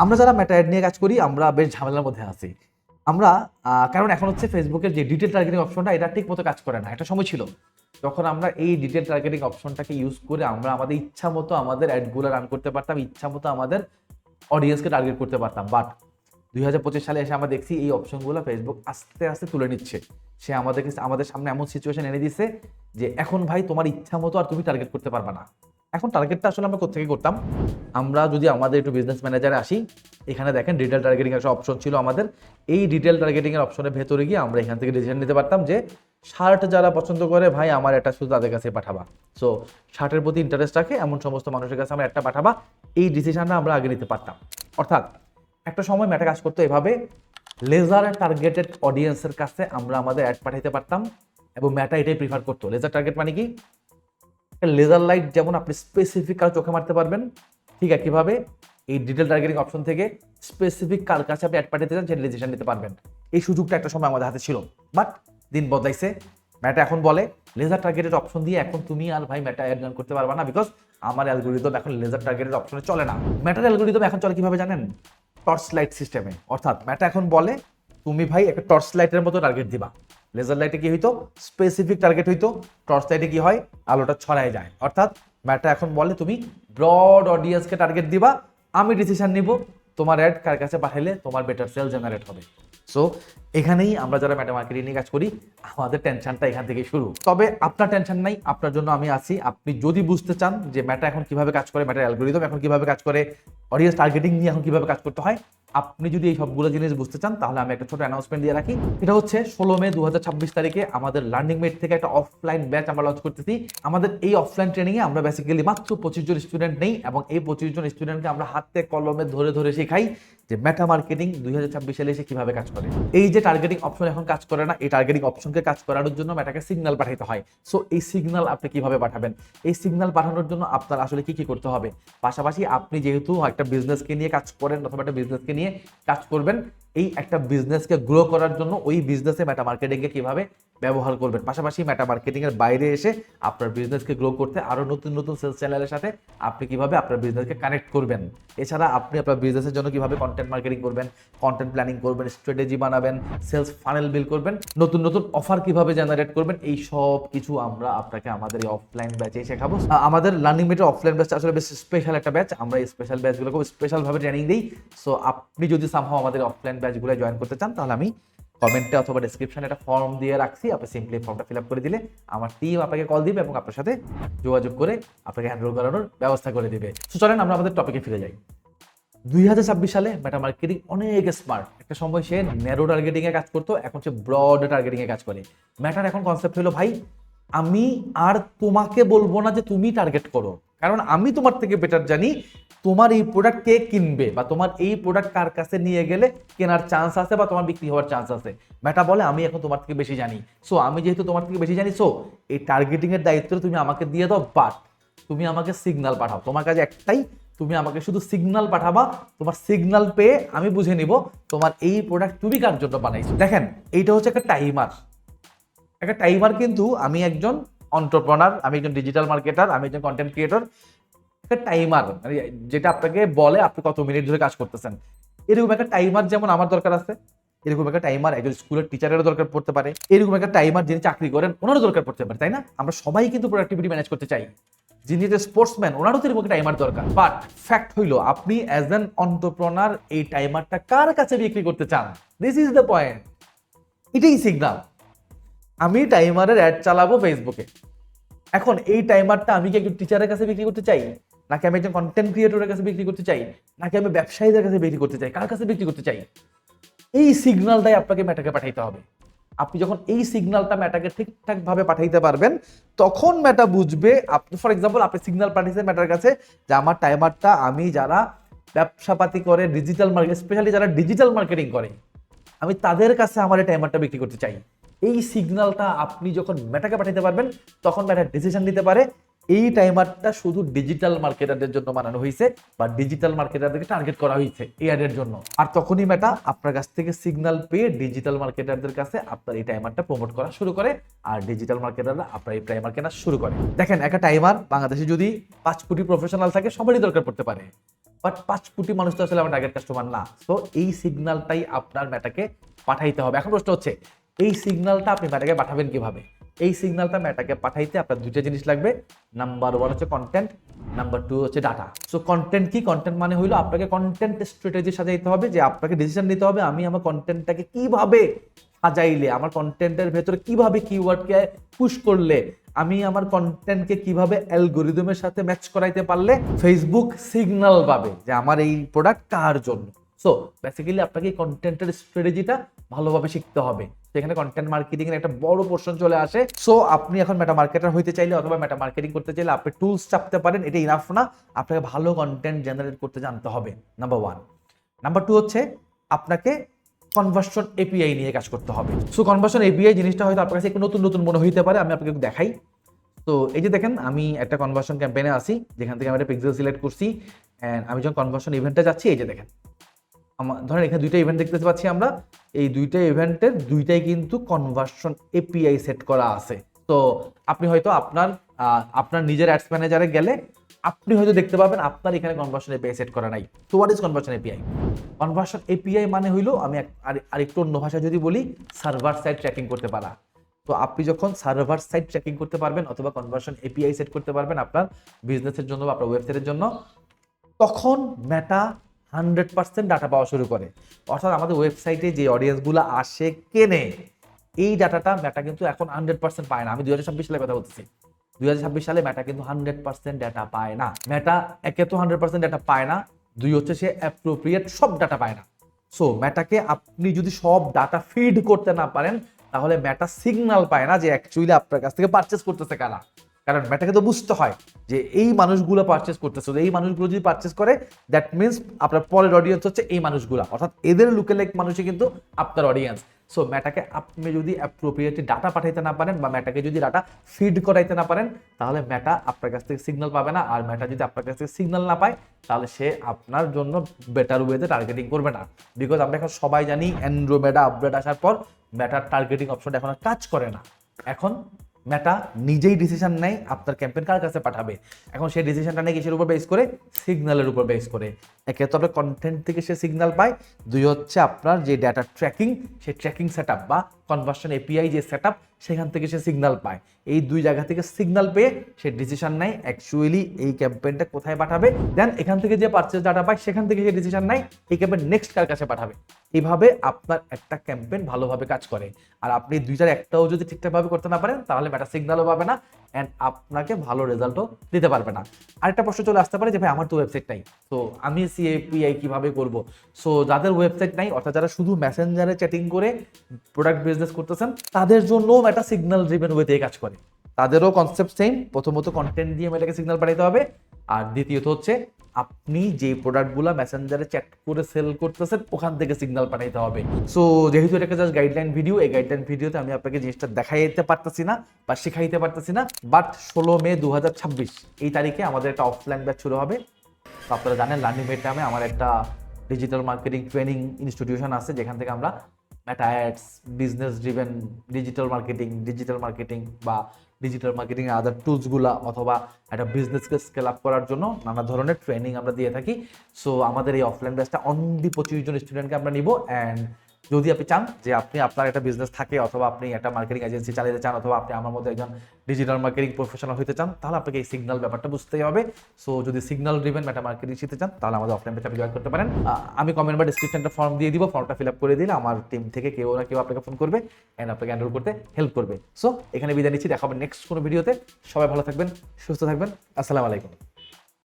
আমরা যারা মেটা অ্যাড নিয়ে কাজ করি আমরা বেশ ঝামেলার মধ্যে আছি। আমরা কারণ এখন হচ্ছে ফেসবুকের যে ডিটেল টার্গেটিং অপশনটা এটা ঠিক মতো কাজ করে না। একটা সময় ছিল যখন আমরা এই ডিটেল টার্গেটিং অপশনটাকে ইউজ করে আমরা আমাদের ইচ্ছা মতো আমাদের অ্যাডগুলো রান করতে পারতাম, ইচ্ছা মতো আমাদের অডিয়েন্সকে টার্গেট করতে পারতাম। বাট 2025 সালে এসে আমরা দেখছি এই অপশনগুলো ফেসবুক আস্তে আস্তে তুলে নিচ্ছে। সে আমাদের সামনে এমন সিচুয়েশন এনে দিচ্ছে যে এখন ভাই তোমার ইচ্ছা মতো আর তুমি টার্গেট করতে পারবা না। এখন টার্গেটটা আসলে আমরা কোথেকে করতাম? আমরা যদি আমাদের একটু বিজনেস ম্যানেজারে আসি, এখানে দেখেন ডিটেল টার্গেটিং একটা অপশন ছিল আমাদের। এই ডিটেল টার্গেটিং এর অপশনের ভেতরে গিয়ে আমরা এখান থেকে ডিসিশন নিতে পারতাম যে শার্ট যারা পছন্দ করে ভাই আমার এটা শুধু তাদের কাছে পাঠাবা। সো শার্টের প্রতি ইন্টারেস্ট রাখে এমন সমস্ত মানুষের কাছে আমরা একটা পাঠাবা, এই ডিসিশনটা আমরা আগে নিতে পারতাম। অর্থাৎ একটা সময় মেটা কাজ করতো এভাবে, লেজার টার্গেটেড অডিয়েন্সের কাছে আমরা আমাদের অ্যাড পাঠাইতে পারতাম এবং মেটা এটাই প্রিফার করতো। লেজার টার্গেট মানে কি? লেজার লাইট যেমন আপনি স্পেসিফিক কারো চোখে মারতে পারবেন, ঠিক একইভাবে এই ডিটেল টার্গেটিং অপশন থেকে স্পেসিফিক কার কাছে আপনি অ্যাড পাঠাতে চান সেটা ডিসিশন নিতে পারবেন। এই সুযোগটা একটা সময় আমাদের হাতে ছিল, বাট দিন বদলাইছে। মেটা এখন বলে লেজার টার্গেটেড অপশন দিয়ে এখন তুমি আর ভাই মেটা অ্যাড রান করতে পারবা না, বিকজ আমার অ্যালগোরিদম এখন লেজার টার্গেটেড অপশনে চলে না। মেটার অ্যালগোরিদম এখন চলে কিভাবে জানেন? টর্চ লাইট সিস্টেমে। অর্থাৎ মেটা এখন বলে তুমি ভাই একটা টর্চ লাইটের মতো টার্গেট দিবা। লেজার লাইটে কি হইতো? স্পেসিফিক টার্গেট হইতো। টর্চ লাইটে কি হয়? আলোটা ছড়ায় যায়। অর্থাৎ মেটা এখন বলে তুমি ব্রড অডিয়েন্সকে টার্গেট দিবা, আমি ডিসিশন নিব তোমার অ্যাড কার কাছে পাঠাইলে তোমার বেটার সেল জেনারেট হবে। সো এখানেই আমরা যারা মেটা মার্কেটিং নিয়ে কাজ করি আমাদের টেনশনটা এখান থেকেই শুরু। তবে আপনার টেনশন নাই, আপনার জন্য আমি আছি। আপনি যদি বুঝতে চান যে মেটা এখন কিভাবে কাজ করে, মেটার অ্যালগোরিদম এখন কিভাবে কাজ করে, অডিয়েন্স টার্গেটিং নিয়ে এখন কিভাবে কাজ করতে হয়, আপনি যদি এই সবগুলো জিনিস বুঝতে চান তাহলে আমি একটা ছোট অ্যানাউন্সমেন্ট দিয়ে রাখি। এটা হচ্ছে 16 মে 2026 তারিখে আমাদের লার্নিং মেট থেকে একটা অফলাইন ব্যাচ আমরা লঞ্চ করতেছি। আমাদের এই অফলাইন ট্রেনিং এ আমরা বেসিক্যালি মাত্র 25 জন স্টুডেন্ট নেই এবং এই 25 জন স্টুডেন্টকে আমরা হাতে কলমে ধরে ধরে শেখাই যে মেটা মার্কেটিং 2026 সালে এসে কিভাবে কাজ করে। এই যে টার্গেটিং অপশন এখন কাজ করে না, এই টার্গেটিং অপশনকে কাজ করানোর জন্য মেটাকে সিগন্যাল পাঠাতে হয়। সো এই সিগন্যাল আপনি কিভাবে পাঠাবেন, এই সিগন্যাল পাঠানোর জন্য আপনার আসলে কি কি করতে হবে, পাশাপাশি আপনি যেহেতু একটা বিজনেসকে নিয়ে কাজ করেন অথবা একটা বিজনেসকে নিয়ে কাজ করবেন, এই একটা বিজনেসকে গ্রো করার জন্য ওই বিজনেসে মেটা মার্কেটিংকে কিভাবে ব্যবহার করবেন, পাশাপাশি মেটা মার্কেটিং এর বাইরে এসে আপনার বিজনেসকে গ্রো করতে আরো নতুন নতুন সেলস চ্যানেলের সাথে আপনি কিভাবে আপনার বিজনেসকে কানেক্ট করবেন, এছাড়া আপনি আপনার বিজনেসের জন্য কিভাবে কন্টেন্ট মার্কেটিং করবেন, কন্টেন্ট প্ল্যানিং করবেন, স্ট্র্যাটেজি বানাবেন, সেলস ফানেল বিল্ড করবেন, নতুন নতুন অফার কিভাবে জেনারেট করবেন, এই সব কিছু আমরা আপনাকে আমাদের এই অফলাইন ব্যাচে শেখাবো। আমাদের লার্নিং মেটের অফলাইন ব্যাচটা আসলে বেশ স্পেশাল একটা ব্যাচ। আমরা এই স্পেশাল ব্যাচগুলো খুব স্পেশাল ভাবে ট্রেনিং দিই। সো আপনি যদি সামহাও আমাদের অফলাইন ব্যাচগুলো জয়েন করতে চান তাহলে আমি কমেন্টে অথবা ডেসক্রিপশনে একটা ফর্ম দিয়ে রাখছি, আপনি সিম্পলি ফর্মটা ফিল আপ করে দিলে আমার টিম আপনাকে কল দিবে এবং আপনার সাথে যোগাযোগ করে আপনাকে হ্যান্ডেল করানোর ব্যবস্থা করে দিবে। তো চলেন আমরা আমাদের টপিকে ফিরে যাই। 2026 সালে মেটা মার্কেটিং অনেক স্মার্ট। একটা সময় সে ন্যারো টার্গেটিং এ কাজ করতো, এখন সে ব্রড টার্গেটিং এ কাজ করে। মেটার এখন কনসেপ্ট হলো ভাই আমি আর তোমাকে বলবো না যে তুমি টার্গেট করো, কারণ আমি তোমার থেকে বেটার জানি তোমার এই প্রোডাক্ট কে কিনবে বা তোমার এই প্রোডাক্ট কার কাছে নিয়ে গেলে কেনার চান্স আছে বা তোমার বিক্রি হওয়ার চান্স আছে। মেটা বলে আমি এখন তোমার থেকে বেশি জানি, সো আমি যেহেতু তোমার থেকে বেশি জানি, সো এই টার্গেটিং এর দায়িত্ব তুমি আমাকে দিয়ে দাও, বাট তুমি আমাকে সিগন্যাল পাঠাও। তোমার কাছে একটাই, তুমি আমাকে শুধু সিগন্যাল পাঠাবা, তোমার সিগন্যাল পেয়ে আমি বুঝে নিব তোমার এই প্রোডাক্ট তুমি কার জন্য বানাইছো। দেখেন এইটা হচ্ছে একটা টাইমার। একটা টাইমার কিন্তু আমি একজন এন্টারপ্রেনার, আমি একজন ডিজিটাল মার্কেটার, আমি একজন কন্টেন্ট ক্রিয়েটর, একটা টাইমার মানে যেটা আপনাকে বলে আপনি কত মিনিট ধরে কাজ করতেছেন। এরকম একটা টাইমার যেমন আমার দরকার আছে, এরকম একটা টাইমার একজন স্কুলের টিচারেরও দরকার পড়তে পারে, এরকম একটা টাইমার যিনি চাকরি করেন ওনারও দরকার পড়তে পারে, তাই না? আমরা সবাই কিন্তু প্রোডাক্টিভিটি ম্যানেজ করতে চাই। যিনি যে স্পোর্টসম্যান ওনারও তো এরকম একটা টাইমার দরকার। বাট ফ্যাক্ট হইলো আপনি অ্যাজ অ্যান এন্টারপ্রেনার এই টাইমারটা কার কাছে বিক্রি করতে চান, দিস ইজ দ্য পয়েন্ট। এটাই সিগন্যাল। আমি টাইমারের অ্যাড চালাবো ফেসবুকে, এখন এই টাইমারটা আমি কি একজন টিচারের কাছে বিক্রি করতে চাই, নাকি আমি একজন কন্টেন্ট ক্রিয়েটরের কাছে বিক্রি করতে চাই, নাকি আমি ব্যবসায়ীদের কাছে বিক্রি করতে চাই, কার কাছে বিক্রি করতে চাই, এই সিগন্যালটাই আপনাকে মেটাকে পাঠাইতে হবে। আপনি যখন এই সিগন্যালটা মেটাকে ঠিকঠাক ভাবে পাঠাইতে পারবেন তখন মেটা বুঝবে। আপনি ফর এক্সাম্পল আপনি সিগন্যাল পাঠিয়েছেন মেটার কাছে যে আমার টাইমারটা আমি যারা ব্যবসাপাতি করে ডিজিটাল মার্কেট, স্পেশালি যারা ডিজিটাল মার্কেটিং করে, আমি তাদের কাছে আমার এই টাইমারটা বিক্রি করতে চাই। এই সিগন্যালটা আপনি যখন মেটাকে পাঠাতে পারবেন তখন মেটা ডিসিশন নিতে পারে এই টাইমারটা শুধু ডিজিটাল মার্কেটারদের জন্য বানানো হয়েছে বা ডিজিটাল মার্কেটারদেরকে টার্গেট করা হয়েছে এই অ্যাডের জন্য। আর তখনই মেটা আপনার কাছ থেকে সিগন্যাল পেয়ে ডিজিটাল মার্কেটারদের কাছে আপনার এই টাইমারটা প্রমোট করা শুরু করে আর ডিজিটাল মার্কেটাররা আপনার এই টাইমার কেনা শুরু করে। দেখেন একটা টাইমার বাংলাদেশে যদি 5 কোটি প্রফেশনাল থাকে সবারই দরকার পড়তে পারে। বাট 5 কোটি মানুষ তো আসলে আমার টার্গেট কাস্টমার না। তো এই সিগন্যালটাই আপনার মেটাকে পাঠাইতে হবে। এখন প্রশ্ন হচ্ছে এই সিগন্যালটা আপনি মেটাকে পাঠাবেন কিভাবে? এই সিগন্যালটা মেটাকে পাঠাইতে আপনার দুইটা জিনিস লাগবে। নাম্বার 1 হচ্ছে কন্টেন্ট, নাম্বার 2 হচ্ছে ডাটা। সো কন্টেন্ট কি? কন্টেন্ট মানে হইলো আপনাকে কন্টেন্ট স্ট্র্যাটেজি সাজাইতে হবে, যে আপনাকে ডিসিশন নিতে হবে আমি আমার কন্টেন্টটাকে কিভাবে সাজাইলে, আমার কন্টেন্টের ভেতরে কিভাবে কিওয়ার্ডকে পুশ করলে, আমি আমার কন্টেন্টকে কিভাবে অ্যালগরিদমের সাথে ম্যাচ করাইতে পারলে ফেসবুক সিগন্যাল পাবে যে আমার এই প্রোডাক্ট কার জন্য। সো বেসিক্যালি আপনাকে এই কন্টেন্টের স্ট্র্যাটেজিটা ভালোভাবে শিখতে হবে। সেখানে কন্টেন্ট মার্কেটিং এর একটা বড় পোর্শন চলে আসে। সো আপনি এখন মেটা মার্কেটার হইতে চাইলে অথবা মেটা মার্কেটিং করতে চাইলে আপনি টুলস চাপতে পারেন, এটা ইনাফ না, আপনাকে ভালো কন্টেন্ট জেনারেট করতে জানতে হবে, নাম্বার 1। নাম্বার 2 হচ্ছে আপনাকে কনভার্সন এপিআই নিয়ে কাজ করতে হবে। সো কনভার্সন এপিআই জিনিসটা হয়তো আপনার কাছে একটু নতুন নতুন মনে হইতে পারে, আমি আপনাকে দেখাই। তো এই যে দেখেন আমি একটা কনভার্সন ক্যাম্পেইনে আছি, যেখান থেকে আমি একটা পিক্সেল সিলেক্ট করছি, এন্ড আমি যখন কনভার্সন ইভেন্টে যাচ্ছি, এই যে দেখেন ধরেন এখানে দুইটা ইভেন্ট দেখতে পাচ্ছি আমরা, এই দুইটা ইভেন্টের দুইটাই কিন্তু কনভার্সন এপিআই সেট করা আছে। তো আপনি হয়তো আপনার নিজের অ্যাডস ম্যানেজারে গেলে আপনি হয়তো দেখতে পাবেন আপনার এখানে কনভার্সন এপিআই সেট করা নাই। তো what is conversion API? Conversion API মানে হইলো, আমি আরেকটু অন্য ভাষায় যদি বলি, সার্ভার সাইড ট্র্যাকিং করতে পারা। তো আপনি যখন সার্ভার সাইড ট্র্যাকিং করতে পারবেন অথবা কনভার্সন এপিআই সেট করতে পারবেন আপনার বিজনেসের জন্য বা আপনার ওয়েবসাইটের জন্য, তখন মেটা 100% ডাটা পাওয়া শুরু করে। অর্থাৎ আমাদের ওয়েবসাইটে যে অডিয়েন্সগুলো আসে কেনে, এই ডাটাটা মেটা কিন্তু এখন 100% পায় না। আমি 2026 সালে কথা বলতেছি। 2026 সালে মেটা কিন্তু 100% ডাটা পায় না। মেটা একে তো 100% ডাটা পায় না, দুই হচ্ছে সে অ্যাপ্রোপ্রিয়েট সব ডাটা পায় না। সো মেটাকে আপনি যদি সব ডাটা ফিড করতে না পারেন, তাহলে মেটা সিগন্যাল পায় না যে অ্যাকচুয়ালি আপনার কাছ থেকে পারচেস করতেছে কারা। কারণ মেটাকে তো বুঝতে হয় যে এই মানুষগুলো পারচেস করতেছে, এই মানুষগুলো যদি পারচেস করে দ্যাট মিনস আপনার পরের অডিয়েন্স হচ্ছে এই মানুষগুলো, অর্থাৎ এদের লুকেলাইক মানুষই কিন্তু আপনার অডিয়েন্স। সো মেটাকে আপনি যদি অ্যাপ্রোপ্রিয়েটলি ডাটা পাঠাইতে না পারেন বা মেটাকে যদি ডাটা ফিড করাইতে না পারেন, তাহলে মেটা আপনার কাছ থেকে সিগন্যাল পাবে না। আর মেটা যদি আপনার কাছ থেকে সিগন্যাল না পায়, তাহলে সে আপনার জন্য বেটার ওয়েতে টার্গেটিং করবে না। বিকজ আমরা এখন সবাই জানি অ্যান্ড্রোমেডা আপডেট আসার পর মেটার টার্গেটিং অপশনটা এখন আর কাজ করে না। এখন মেটা নিজেই ডিসিশন নেয় আপনার ক্যাম্পেইন কার কাছে পাঠাবে। এখন সেই ডিসিশনটা নেয় কিসের উপর বেস করে? সিগন্যালের উপর বেস করে। একে তো আপনার কন্টেন্ট থেকে সে সিগন্যাল পায়, দুই হচ্ছে আপনার যে ডাটা ট্র্যাকিং, সেই ট্র্যাকিং সেটআপ বা কনভার্সন এপিআই যে সেটআপ, সেখান থেকে সে সিগন্যাল পায়। এই দুই জায়গা থেকে সিগন্যাল পেয়ে সে ডিসিশন নেয় অ্যাকচুয়ালি এই ক্যাম্পেইনটা কোথায় পাঠাবে। দেন এখান থেকে যে পারচেজ ডাটা পায়, সেখান থেকে সে ডিসিশন নেয় এই ক্যাম্পেইন নেক্সট কার কাছে পাঠাবে। এইভাবে আপনার একটা ক্যাম্পেইন ভালোভাবে কাজ করে। আর আপনি দুইটার একটাও যদি ঠিকঠাকভাবে করতে না পারেন, তাহলে মেটা সিগন্যালও পাবে না অ্যান্ড আপনাকে ভালো রেজাল্টও দিতে পারবে না। আরেকটা প্রশ্ন চলে আসতে পারে যে ভাই আমার তো ওয়েবসাইট নাই, তো আমি সিএপিআই কিভাবে করব? সো যাদের ওয়েবসাইট নাই, অর্থাৎ যারা শুধু মেসেঞ্জারে চ্যাটিং করে প্রোডাক্ট বিজনেস করতেছেন, তাদের জন্য মেটা সিগন্যাল ড্রিভেন ওয়েতে কাজ করে। তাদেরও কনসেপ্ট সেম। প্রথমত কন্টেন্ট দিয়ে মেটাকে সিগন্যাল পাঠাতে হবে, আর দ্বিতীয়ত হচ্ছে আপনি যে প্রোডাক্টগুলো মেসেঞ্জারে চ্যাট করে সেল করতেছেন, ওখান থেকে সিগন্যাল পাঠাইতে হবে। সো যেহেতু এটা জাস্ট গাইডলাইন ভিডিও, এই গাইডলাইন ভিডিওতে আমি আপনাকে জিনিসটা দেখাইতে পারতেছি না বা শিখাইতে পারতেছি না। বাট 16 মে 2026 এই তারিখে আমাদের একটা অফলাইন ব্যাচ শুরু হবে। তো আপনারা জানেন লার্নিং মেট নামে আমার একটা ডিজিটাল মার্কেটিং ট্রেনিং ইনস্টিটিউশন আছে, যেখান থেকে আমরা মেটা ads, business driven digital marketing বা ডিজিটাল মার্কেটিং এর আদার টুলসগুলা অথবা একটা বিজনেসকে স্কেল আপ করার জন্য নানা ধরনের ট্রেনিং আমরা দিয়ে থাকি। সো আমাদের এই অফলাইন ব্যাচটা অনলি 25 জন স্টুডেন্টকে আমরা নিব। অ্যান্ড যদি আপনি চান যে আপনি আপনার একটা বিজনেস থাকে অথবা আপনি একটা মার্কেটিং এজেন্সি চালাতে চান অথবা আপনি আমার মতো একজন ডিজিটাল মার্কেটিং প্রফেশনাল হতে চান, তাহলে আপনাকে এই সিগন্যাল ব্যাপারটা বুঝতেই হবে। সো যদি সিগন্যাল ড্রিভেন মেটা মার্কেটিং শিখতে চান, তাহলে আমাদের অফলাইন ব্যাচে জয়েন করতে পারেন। আমি কমেন্ট বা ডিসক্রিপশনটা ফর্ম দিয়ে দিব, ফর্মটা ফিল আপ করে দিলে আমার টিম থেকে কেউ না কেউ আপনাকে ফোন করবে অ্যান্ড আপনাকে এনরোল করতে হেল্প করবে। সো এখানে বিদায় নিচ্ছি, দেখা হবে নেক্সট কোনো ভিডিওতে। সবাই ভালো থাকবেন, সুস্থ থাকবেন। আসসালামু আলাইকুম।